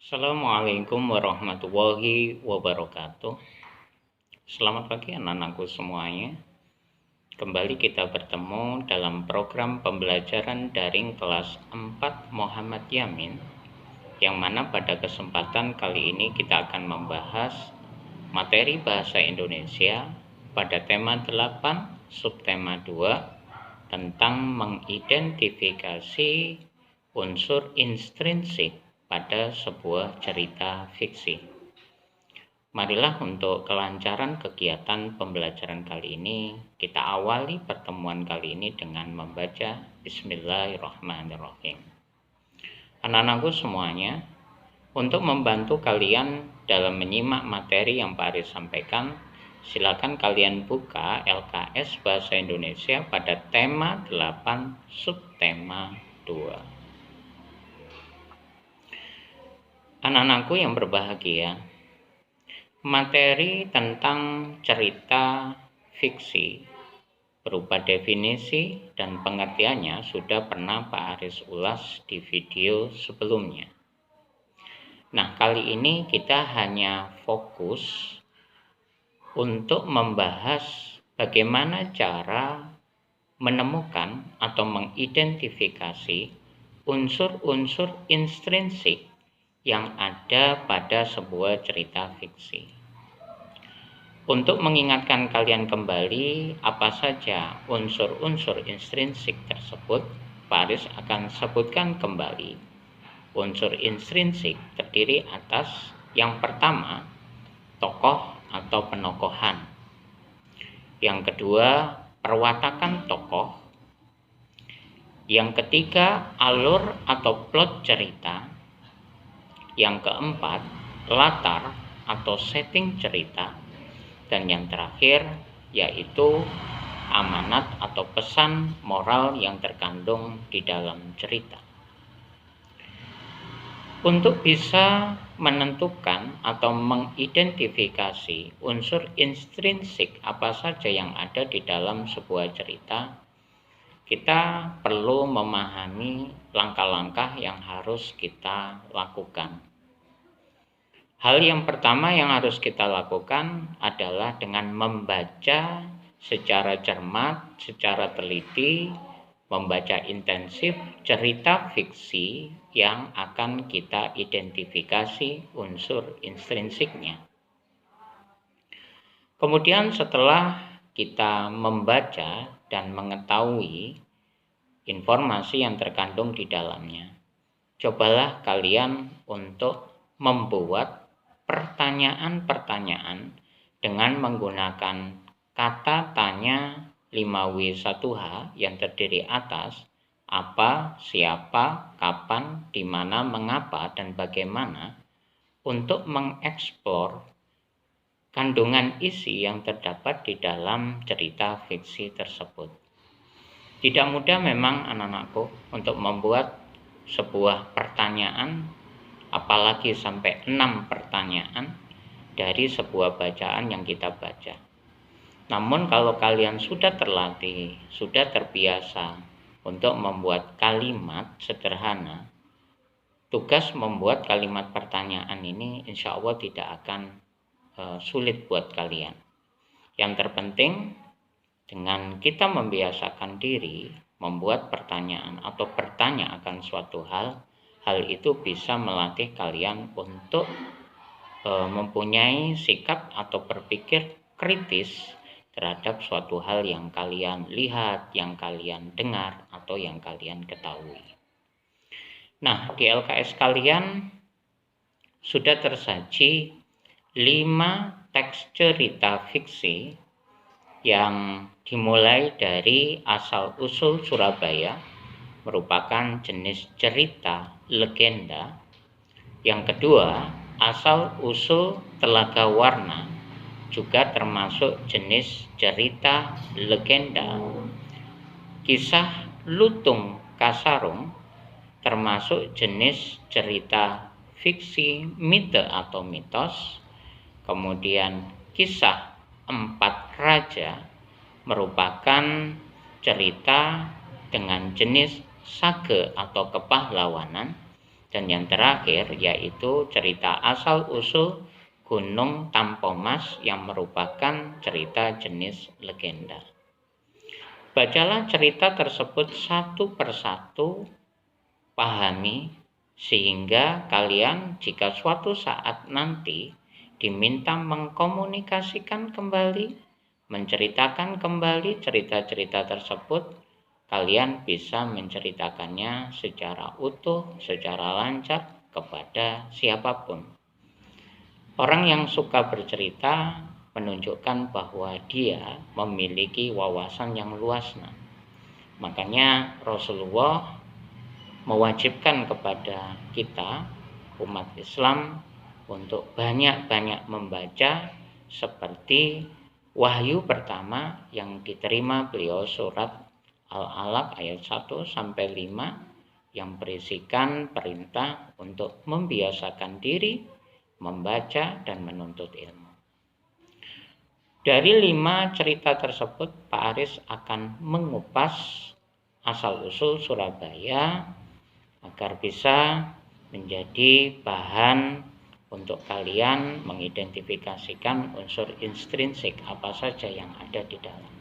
Assalamualaikum warahmatullahi wabarakatuh. Selamat pagi anak-anakku semuanya. Kembali kita bertemu dalam program pembelajaran daring kelas 4 Muhammad Yamin, yang mana pada kesempatan kali ini kita akan membahas materi bahasa Indonesia pada tema 8 subtema 2 tentang mengidentifikasi unsur intrinsik pada sebuah cerita fiksi. Marilah untuk kelancaran kegiatan pembelajaran kali ini, kita awali pertemuan kali ini dengan membaca Bismillahirrahmanirrahim. Anak-anakku semuanya, untuk membantu kalian dalam menyimak materi yang Pak Aris sampaikan, silakan kalian buka LKS Bahasa Indonesia pada tema 8 subtema 2. Anak-anakku yang berbahagia, materi tentang cerita fiksi berupa definisi dan pengertiannya sudah pernah Pak Aris ulas di video sebelumnya. Nah, kali ini kita hanya fokus untuk membahas bagaimana cara menemukan atau mengidentifikasi unsur-unsur intrinsik yang ada pada sebuah cerita fiksi. Untuk mengingatkan kalian kembali apa saja unsur-unsur intrinsik tersebut, Pak Aris akan sebutkan kembali. Unsur intrinsik terdiri atas yang pertama, tokoh atau penokohan. Yang kedua, perwatakan tokoh. Yang ketiga, alur atau plot cerita. Yang keempat, latar atau setting cerita. Dan yang terakhir yaitu amanat atau pesan moral yang terkandung di dalam cerita. Untuk bisa menentukan atau mengidentifikasi unsur intrinsik apa saja yang ada di dalam sebuah cerita, kita perlu memahami langkah-langkah yang harus kita lakukan. Hal yang pertama yang harus kita lakukan adalah dengan membaca secara cermat, secara teliti, membaca intensif cerita fiksi yang akan kita identifikasi unsur intrinsiknya. Kemudian setelah kita membaca dan mengetahui informasi yang terkandung di dalamnya, cobalah kalian untuk membuat pertanyaan-pertanyaan dengan menggunakan kata tanya 5W1H yang terdiri atas apa, siapa, kapan, di mana, mengapa, dan bagaimana, untuk mengeksplor kandungan isi yang terdapat di dalam cerita fiksi tersebut. Tidak mudah memang anak-anakku untuk membuat sebuah pertanyaan, apalagi sampai 6 pertanyaan dari sebuah bacaan yang kita baca. Namun kalau kalian sudah terlatih, sudah terbiasa untuk membuat kalimat sederhana, tugas membuat kalimat pertanyaan ini insya Allah tidak akan sulit buat kalian. Yang terpenting dengan kita membiasakan diri membuat pertanyaan atau bertanya akan suatu hal itu bisa melatih kalian untuk mempunyai sikap atau berpikir kritis terhadap suatu hal yang kalian lihat, yang kalian dengar, atau yang kalian ketahui. Nah, di LKS kalian sudah tersaji 5 teks cerita fiksi yang dimulai dari asal-usul Surabaya, merupakan jenis cerita legenda. Yang kedua, asal-usul Telaga Warna, juga termasuk jenis cerita legenda. Kisah Lutung Kasarung, termasuk jenis cerita fiksi mite atau mitos. Kemudian kisah Empat Raja, merupakan cerita dengan jenis sage atau kepahlawanan. Dan yang terakhir yaitu cerita asal-usul Gunung Tampomas yang merupakan cerita jenis legenda. Bacalah cerita tersebut satu persatu, pahami, sehingga kalian jika suatu saat nanti diminta mengkomunikasikan kembali, menceritakan kembali cerita-cerita tersebut, kalian bisa menceritakannya secara utuh, secara lancar kepada siapapun. Orang yang suka bercerita menunjukkan bahwa dia memiliki wawasan yang luas. Makanya Rasulullah mewajibkan kepada kita, umat Islam, untuk banyak-banyak membaca seperti wahyu pertama yang diterima beliau surat Al-Alaq ayat 1 sampai 5 yang berisikan perintah untuk membiasakan diri membaca dan menuntut ilmu. Dari 5 cerita tersebut, Pak Aris akan mengupas asal-usul Surabaya agar bisa menjadi bahan untuk kalian mengidentifikasikan unsur intrinsik apa saja yang ada di dalam.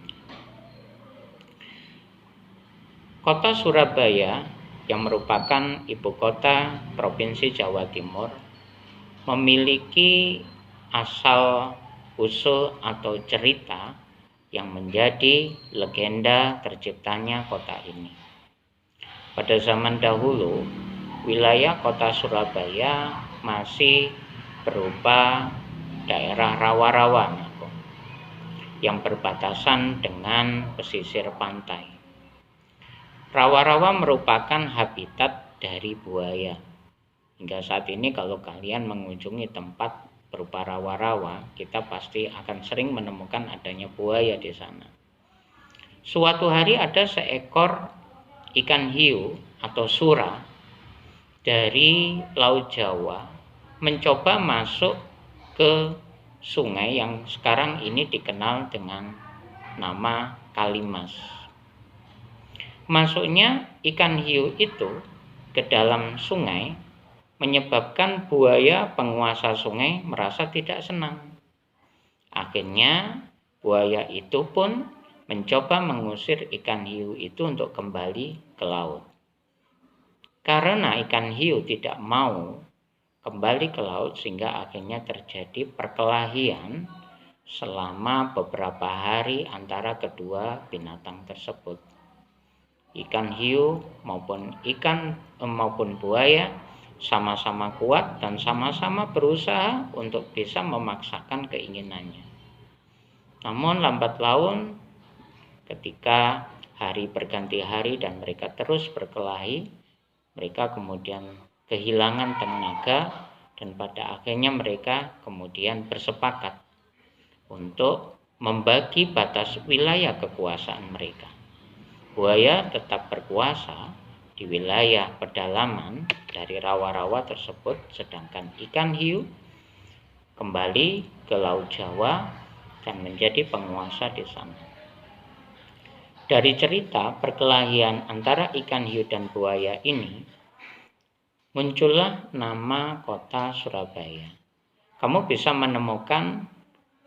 Kota Surabaya yang merupakan ibu kota Provinsi Jawa Timur memiliki asal-usul atau cerita yang menjadi legenda terciptanya kota ini. Pada zaman dahulu, wilayah kota Surabaya masih berupa daerah rawa-rawa yang berbatasan dengan pesisir pantai. Rawa-rawa merupakan habitat dari buaya. Hingga saat ini kalau kalian mengunjungi tempat berupa rawa-rawa, kita pasti akan sering menemukan adanya buaya di sana. Suatu hari ada seekor ikan hiu atau sura dari Laut Jawa mencoba masuk ke sungai yang sekarang ini dikenal dengan nama Kalimas. Masuknya ikan hiu itu ke dalam sungai menyebabkan buaya penguasa sungai merasa tidak senang. Akhirnya buaya itu pun mencoba mengusir ikan hiu itu untuk kembali ke laut. Karena ikan hiu tidak mau kembali ke laut sehingga akhirnya terjadi perkelahian selama beberapa hari antara kedua binatang tersebut. Ikan hiu maupun buaya sama-sama kuat dan sama-sama berusaha untuk bisa memaksakan keinginannya. Namun lambat laun ketika hari berganti hari dan mereka terus berkelahi, mereka kemudian kehilangan tenaga dan pada akhirnya mereka kemudian bersepakat untuk membagi batas wilayah kekuasaan mereka. Buaya tetap berkuasa di wilayah pedalaman dari rawa-rawa tersebut, sedangkan ikan hiu kembali ke Laut Jawa dan menjadi penguasa di sana. Dari cerita perkelahian antara ikan hiu dan buaya ini, muncullah nama kota Surabaya. Kamu bisa menemukan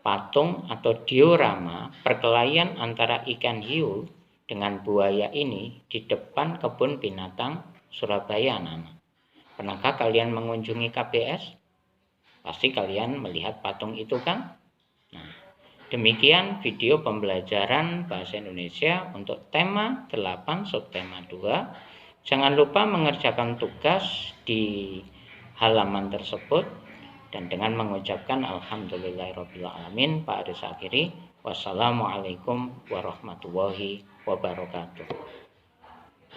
patung atau diorama perkelahian antara ikan hiu dengan buaya ini di depan kebun binatang Surabaya, anak-anak. Pernahkah kalian mengunjungi KBS? Pasti kalian melihat patung itu kan? Nah, demikian video pembelajaran bahasa Indonesia untuk tema 8 subtema 2. Jangan lupa mengerjakan tugas di halaman tersebut dan dengan mengucapkan alhamdulillahirrabbilalamin, Pak Aris akhiri. Wassalamualaikum warahmatullahi wabarakatuh.